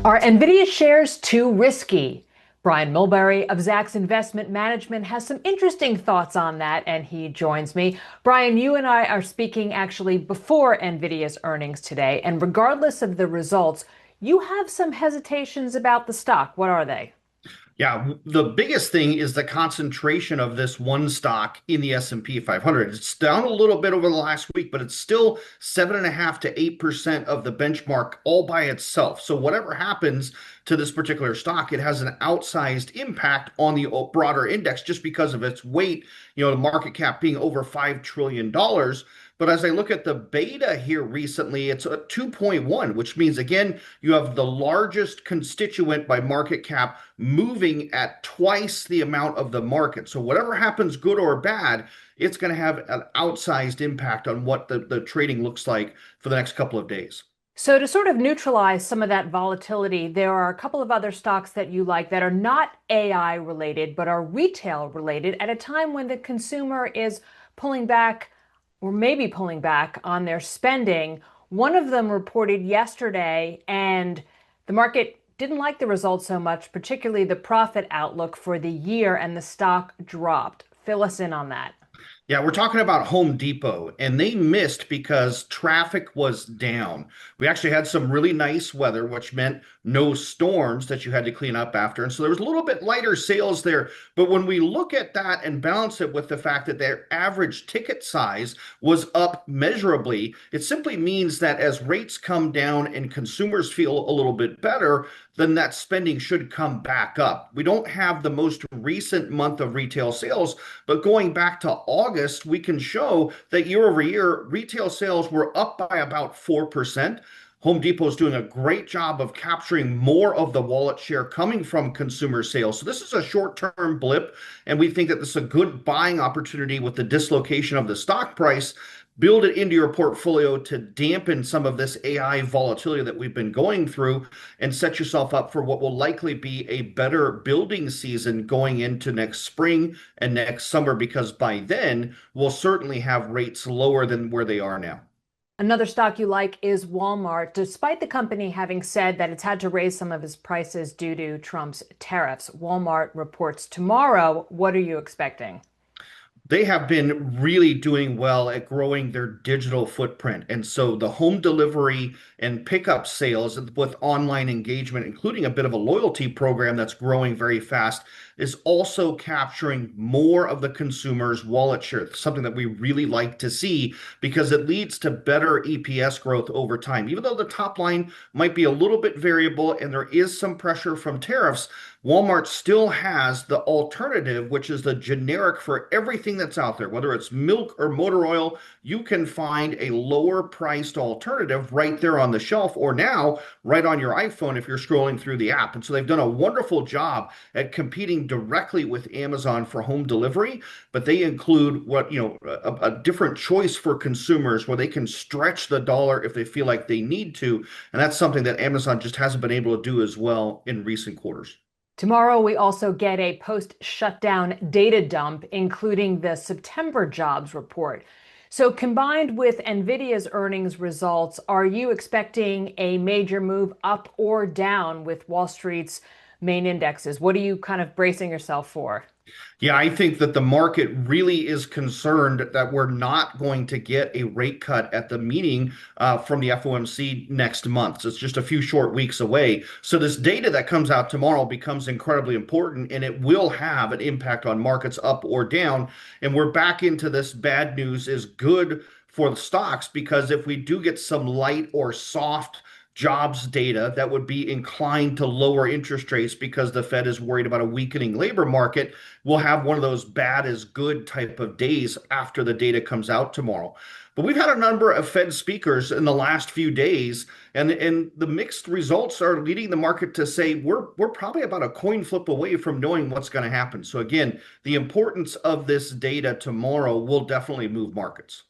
Are Nvidia shares too risky? Brian Mulberry of Zacks Investment Management has some interesting thoughts on that, and he joins me. Brian, you and I are speaking actually before Nvidia's earnings today, and regardless of the results, you have some hesitations about the stock. What are they? Yeah, the biggest thing is the concentration of this one stock in the S&P 500. It's down a little bit over the last week, but it's still 7.5 to 8% of the benchmark all by itself. So whatever happens to this particular stock, it has an outsized impact on the broader index just because of its weight, the market cap being over $5 trillion. But as I look at the beta here recently, it's a 2.1, which means, again, you have the largest constituent by market cap moving at twice the amount of the market. So whatever happens, good or bad, it's going to have an outsized impact on what the trading looks like for the next couple of days. So, to sort of neutralize some of that volatility, there are a couple of other stocks that you like that are not AI related, but are retail related at a time when the consumer is pulling back or maybe pulling back on their spending. One of them reported yesterday, and the market didn't like the results so much, particularly the profit outlook for the year, and the stock dropped. Fill us in on that. Yeah, we're talking about Home Depot, and they missed because traffic was down. We actually had some really nice weather, which meant no storms that you had to clean up after. And so there was a little bit lighter sales there. But when we look at that and balance it with the fact that their average ticket size was up measurably, it simply means that as rates come down and consumers feel a little bit better, then that spending should come back up. We don't have the most recent month of retail sales, but going back to August, we can show that year over year, retail sales were up by about 4%. Home Depot is doing a great job of capturing more of the wallet share coming from consumer sales. So this is a short-term blip, and we think that this is a good buying opportunity with the dislocation of the stock price. Build it into your portfolio to dampen some of this AI volatility that we've been going through and set yourself up for what will likely be a better building season going into next spring and next summer, because by then we'll certainly have rates lower than where they are now. Another stock you like is Walmart, despite the company having said that it's had to raise some of its prices due to Trump's tariffs. Walmart reports tomorrow. What are you expecting? They have been really doing well at growing their digital footprint. And so the home delivery and pickup sales with online engagement, including a bit of a loyalty program that's growing very fast, is also capturing more of the consumer's wallet share, something that we really like to see because it leads to better EPS growth over time. Even though the top line might be a little bit variable and there is some pressure from tariffs, Walmart still has the alternative, which is the generic for everything that's out there, whether it's milk or motor oil. You can find a lower priced alternative right there on the shelf, or now right on your iPhone if you're scrolling through the app. And so they've done a wonderful job at competing directly with Amazon for home delivery, but they include a different choice for consumers where they can stretch the dollar if they feel like they need to. And that's something that Amazon just hasn't been able to do as well in recent quarters. Tomorrow, we also get a post-shutdown data dump, including the September jobs report. So, combined with Nvidia's earnings results, are you expecting a major move up or down with Wall Street's main indexes? What are you kind of bracing yourself for? Yeah, I think that the market really is concerned that we're not going to get a rate cut at the meeting from the FOMC next month. So it's just a few short weeks away. So this data that comes out tomorrow becomes incredibly important, and it will have an impact on markets up or down. And we're back into this bad news is good for the stocks, because if we do get some light or soft jobs data that would be inclined to lower interest rates because the Fed is worried about a weakening labor market, we'll have one of those bad is good type of days after the data comes out tomorrow. But we've had a number of Fed speakers in the last few days, and the mixed results are leading the market to say we're probably about a coin flip away from knowing what's going to happen. So again, the importance of this data tomorrow will definitely move markets.